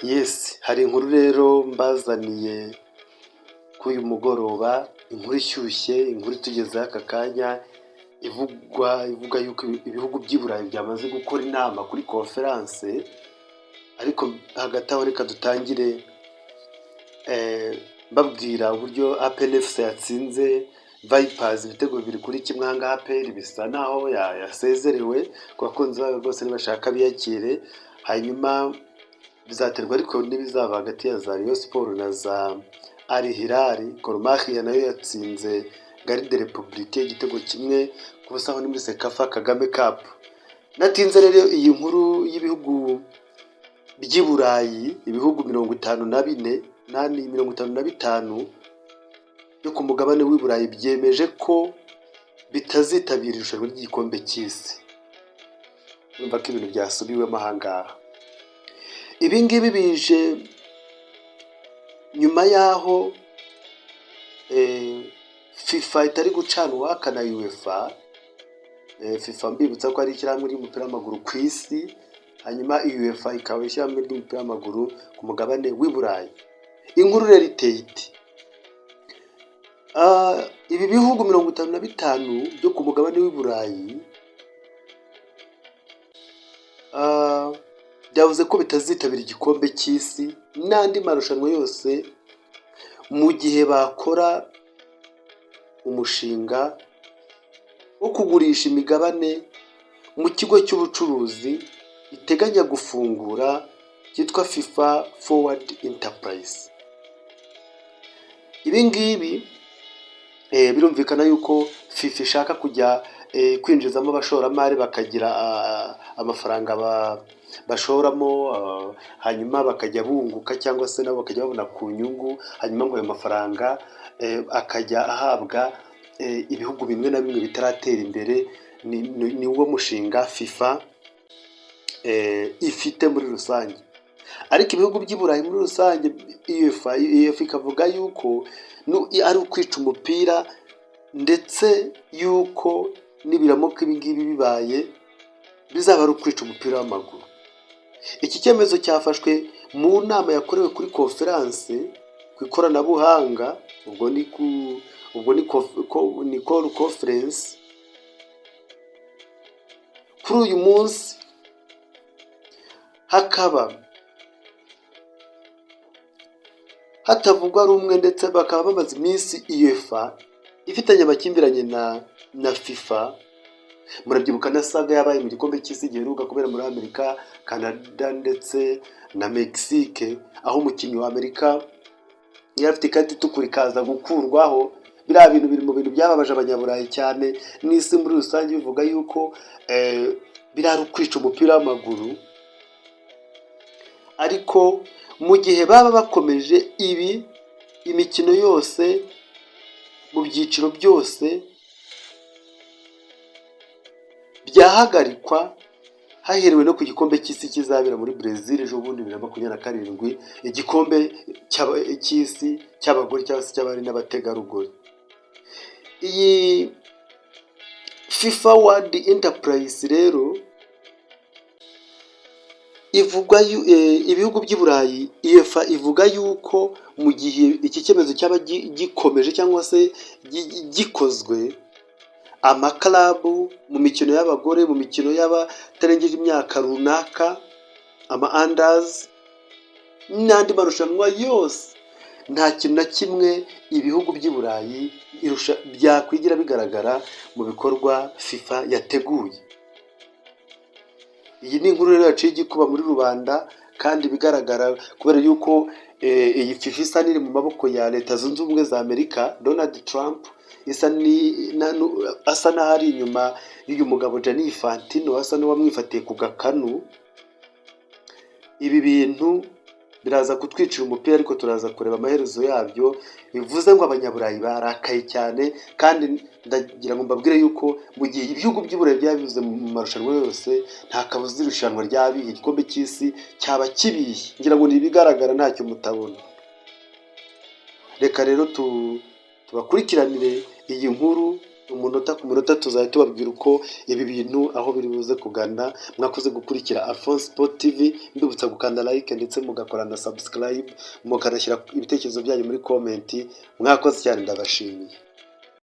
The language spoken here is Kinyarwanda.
Yes, hari inkuru rero mbazaniye kuri uyu mugoroba, inkuru ishyushye, inkuru itugezeho aka kanya, ivuga yuko ibihugu by'i Burayi byamaze gukora inama kuri conference, ariko hagati aho reka dutangire mbabwira uburyo APR FC yatsinze Vipers ibitego 2-1. Aha ngaha APR bisa naho yasezerewe ku bakunzi bayo bose ntibashaka biyakire, hanyuma bizaterwa ariko n'ibizaba hagati ya za Rayon Sport na za Al Hilal. Gor Mahia nayo yatsinze Garde Republique igitego 1-0 aho ni muri Sekafa Kagame Cup. Natinze rero iyi nkuru y'ibihugu by'i Burayi, ibihugu 55 byo ku mugabane w'i Burayi byemeje ko bitazitabira irushanwa ry'igikombe cy'isi. Urumva ko ibintu byasubiwemo aha ngaha. Ibi ngibi bije nyuma y'aho FIFA itari gucana uwaka na UEFA. FIFA mbibutsa ko ari ishyirahamwe ry'umupira w'amaguru ku isi, hanyuma UEFA ikaba ishyirahamwe ry'umupira w'amaguru ku mugabane w'i Burayi. Inkuru rero iteye iti: ibi bihugu 55 byo ku mugabane w'i Burayi byavuze ko bitazitabira igikombe cy'isi n'andi marushanwa yose mu gihe bakora umushinga wo kugurisha imigabane mu kigo cy'ubucuruzi iteganya gufungura cyitwa FIFA Forward Enterprise. Ibi ngibi birumvikana yuko FIFA ishaka kujya kwinjizamo abashoramari bakagira amafaranga bashoramo, hanyuma bakajya bunguka cyangwa se nabo bakajya babona ku nyungu, hanyuma ngo ayo mafaranga akajya ahabwa ibihugu bimwe na bimwe bitaratera imbere. Ni wo mushinga FIFA ifite muri rusange. Ariko ibihugu by'i Burayi muri rusange UEFA ikavuga yuko ari ukwica umupira, ndetse yuko nibiramuka ibi ngibi bibaye bizaba ari ukwica umupira w'amaguru. Iki cyemezo cyafashwe mu nama yakorewe kuri conference ku ikoranabuhanga, ubwo ni call conference. Kuri uyu munsi hakaba hatavugwa rumwe, ndetse bakaba bamaze iminsi UEFA ifitanye amakimbiranye na FIFA. Murabyibuka na saga yabaye mu gikombe cy'isi giheruka kubera muri Amerika, Canada ndetse na Mexique, aho umukinnyi wa Amerika yari afite ikarita itukura ikaza gukurwaho. Biriya bintu biri mu bintu byababaje abanyaburayi cyane n'isi muri rusange, bivuga yuko biriya ari ukwica umupira w'amaguru. Ariko mu gihe baba bakomeje imikino yose mu byiciro byose byahagarikwa, haherewe no ku gikombe cy'isi kizabera muri Brazil ejo bundi 2027, igikombe cy'isi cy'abagore cyangwa se cy'abari n'abategarugori. Iyi FIFA World Enterprise rero ivuga ibihugu by'i Burayi, UEFA ivuga yuko mu gihe iki cyemezo cyaba gikomeje cyangwa se gikozwe, amakarabu mu mikino y'abagore, mu mikino y'abatarengeje imyaka runaka, unders n'andi marushanwa yose, nta kintu na kimwe ibihugu by'i Burayi byakwigira bigaragara mu bikorwa FIFA yateguye. Iyi ni inkuru rero yaciye igikuba muri rubanda, kandi bigaragara kubera yuko iyi FIFA isa n'iri mu maboko ya Leta Zunze Ubumwe za Amerika. Donald Trump asa n'ahari inyuma y'uyu mugabo Gianni Infantino, asa n'uwamwifatiye ku gakanu. Ibi bintu biraza kutwicira umupira, ariko turaza kureba amaherezo yabyo. Bivuze ngo abanyaburayi barakaye cyane, kandi ndagira ngo mbabwire yuko mu gihe ibihugu by'i Burayi byabivuze mu marushanwa yose, nta kabuza irushanwa ryabiye, igikombe cy'isi cyaba kibiye. Ngira ngo nibigaragara ntacyo mutabona. Reka rero tubakurikiranire iyi nkuru umunota ku munota tuzajya tubabwira uko ibi bintu aho biri buze kugana. Mwakoze gukurikira Alphonse Sport TV, mbibutsa gukanda like ndetse mugakora na subscribe, mukanashyira ibitekerezo byanyu muri comment. Mwakoze cyane, ndabashimiye.